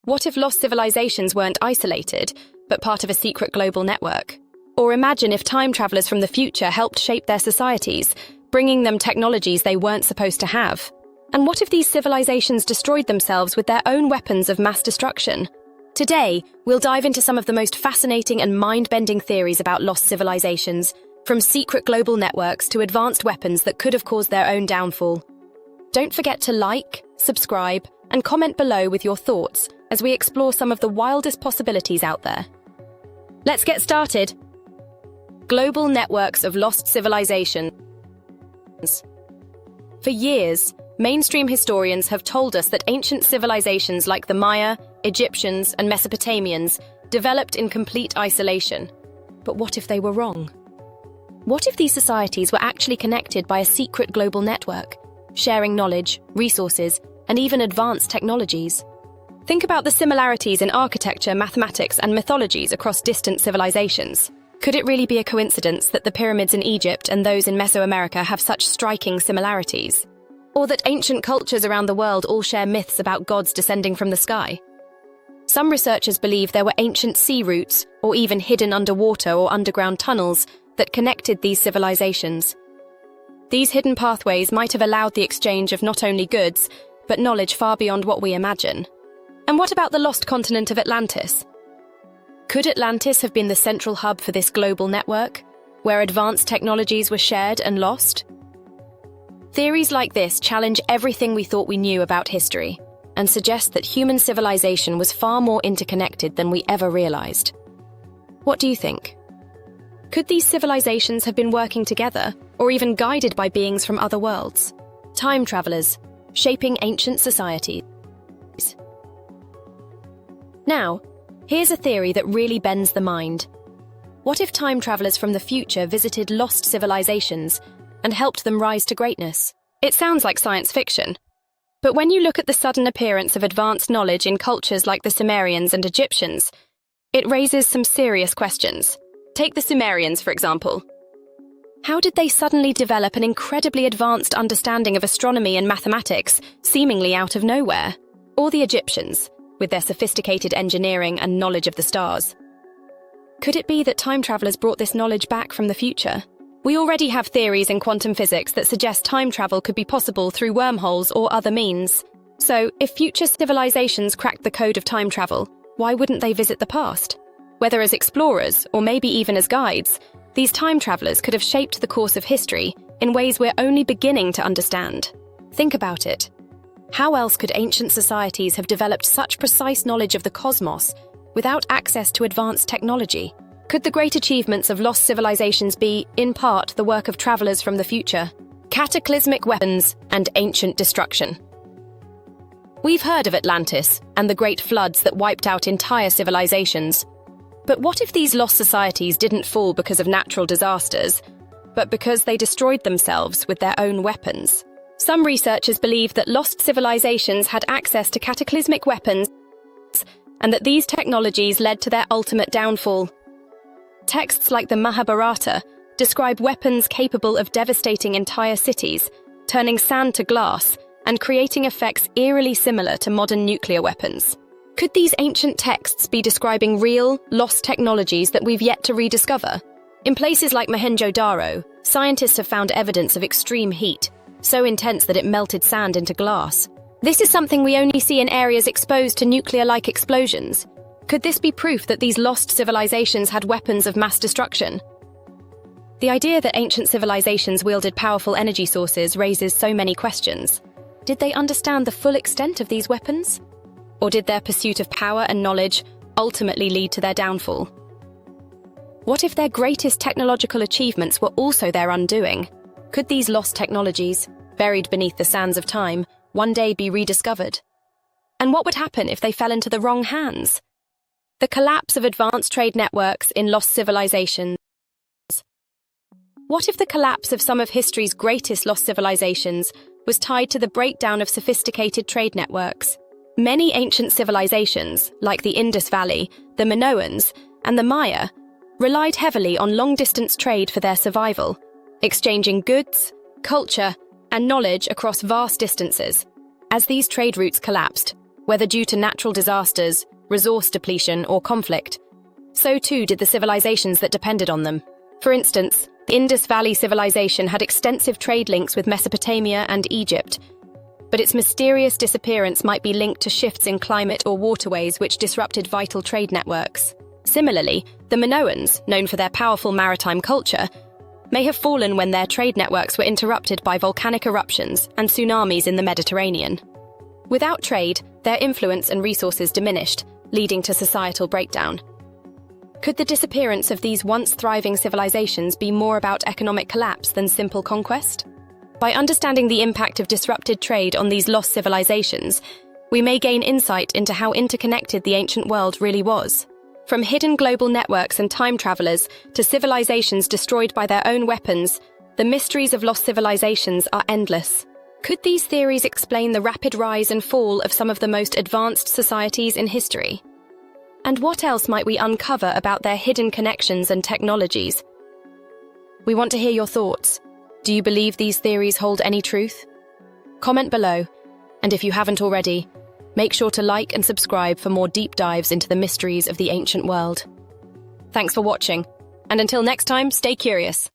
What if lost civilizations weren't isolated, but part of a secret global network? Or imagine if time travelers from the future helped shape their societies, bringing them technologies they weren't supposed to have? And what if these civilizations destroyed themselves with their own weapons of mass destruction? Today, we'll dive into some of the most fascinating and mind-bending theories about lost civilizations, from secret global networks to advanced weapons that could have caused their own downfall. Don't forget to like, subscribe, and comment below with your thoughts as we explore some of the wildest possibilities out there. Let's get started. Global networks of lost civilizations. For years, mainstream historians have told us that ancient civilizations like the Maya, Egyptians, and Mesopotamians developed in complete isolation. But what if they were wrong? What if these societies were actually connected by a secret global network, sharing knowledge, resources, and even advanced technologies? Think about the similarities in architecture, mathematics, and mythologies across distant civilizations. Could it really be a coincidence that the pyramids in Egypt and those in Mesoamerica have such striking similarities? Or that ancient cultures around the world all share myths about gods descending from the sky? Some researchers believe there were ancient sea routes, or even hidden underwater or underground tunnels, that connected these civilizations. These hidden pathways might have allowed the exchange of not only goods, but knowledge far beyond what we imagine. And what about the lost continent of Atlantis? Could Atlantis have been the central hub for this global network, where advanced technologies were shared and lost? Theories like this challenge everything we thought we knew about history, and suggest that human civilization was far more interconnected than we ever realized. What do you think? Could these civilizations have been working together, or even guided by beings from other worlds? Time travelers, shaping ancient societies. Now, here's a theory that really bends the mind. What if time travelers from the future visited lost civilizations and helped them rise to greatness? It sounds like science fiction. But when you look at the sudden appearance of advanced knowledge in cultures like the Sumerians and Egyptians, it raises some serious questions. Take the Sumerians, for example. How did they suddenly develop an incredibly advanced understanding of astronomy and mathematics, seemingly out of nowhere? Or the Egyptians, with their sophisticated engineering and knowledge of the stars? Could it be that time travelers brought this knowledge back from the future? We already have theories in quantum physics that suggest time travel could be possible through wormholes or other means. So, if future civilizations cracked the code of time travel, why wouldn't they visit the past? Whether as explorers, or maybe even as guides, these time travelers could have shaped the course of history in ways we're only beginning to understand. Think about it. How else could ancient societies have developed such precise knowledge of the cosmos without access to advanced technology? Could the great achievements of lost civilizations be, in part, the work of travelers from the future? Cataclysmic weapons and ancient destruction. We've heard of Atlantis and the great floods that wiped out entire civilizations. But what if these lost societies didn't fall because of natural disasters, but because they destroyed themselves with their own weapons? Some researchers believe that lost civilizations had access to cataclysmic weapons and that these technologies led to their ultimate downfall. Texts like the Mahabharata describe weapons capable of devastating entire cities, turning sand to glass, and creating effects eerily similar to modern nuclear weapons. Could these ancient texts be describing real, lost technologies that we've yet to rediscover? In places like Mohenjo-Daro, scientists have found evidence of extreme heat, so intense that it melted sand into glass. This is something we only see in areas exposed to nuclear-like explosions. Could this be proof that these lost civilizations had weapons of mass destruction? The idea that ancient civilizations wielded powerful energy sources raises so many questions. Did they understand the full extent of these weapons? Or did their pursuit of power and knowledge ultimately lead to their downfall? What if their greatest technological achievements were also their undoing? Could these lost technologies, buried beneath the sands of time, one day be rediscovered? And what would happen if they fell into the wrong hands? The collapse of advanced trade networks in lost civilizations. What if the collapse of some of history's greatest lost civilizations was tied to the breakdown of sophisticated trade networks? Many ancient civilizations, like the Indus Valley, the Minoans, and the Maya, relied heavily on long-distance trade for their survival, exchanging goods, culture, and knowledge across vast distances. As these trade routes collapsed, whether due to natural disasters, resource depletion, or conflict. So too did the civilizations that depended on them. For instance, the Indus Valley civilization had extensive trade links with Mesopotamia and Egypt, but its mysterious disappearance might be linked to shifts in climate or waterways which disrupted vital trade networks. Similarly, the Minoans, known for their powerful maritime culture, may have fallen when their trade networks were interrupted by volcanic eruptions and tsunamis in the Mediterranean. Without trade, their influence and resources diminished, leading to societal breakdown. Could the disappearance of these once thriving civilizations be more about economic collapse than simple conquest? By understanding the impact of disrupted trade on these lost civilizations, we may gain insight into how interconnected the ancient world really was. From hidden global networks and time travelers to civilizations destroyed by their own weapons, the mysteries of lost civilizations are endless. Could these theories explain the rapid rise and fall of some of the most advanced societies in history? And what else might we uncover about their hidden connections and technologies? We want to hear your thoughts. Do you believe these theories hold any truth? Comment below, and if you haven't already, make sure to like and subscribe for more deep dives into the mysteries of the ancient world. Thanks for watching, and until next time, stay curious.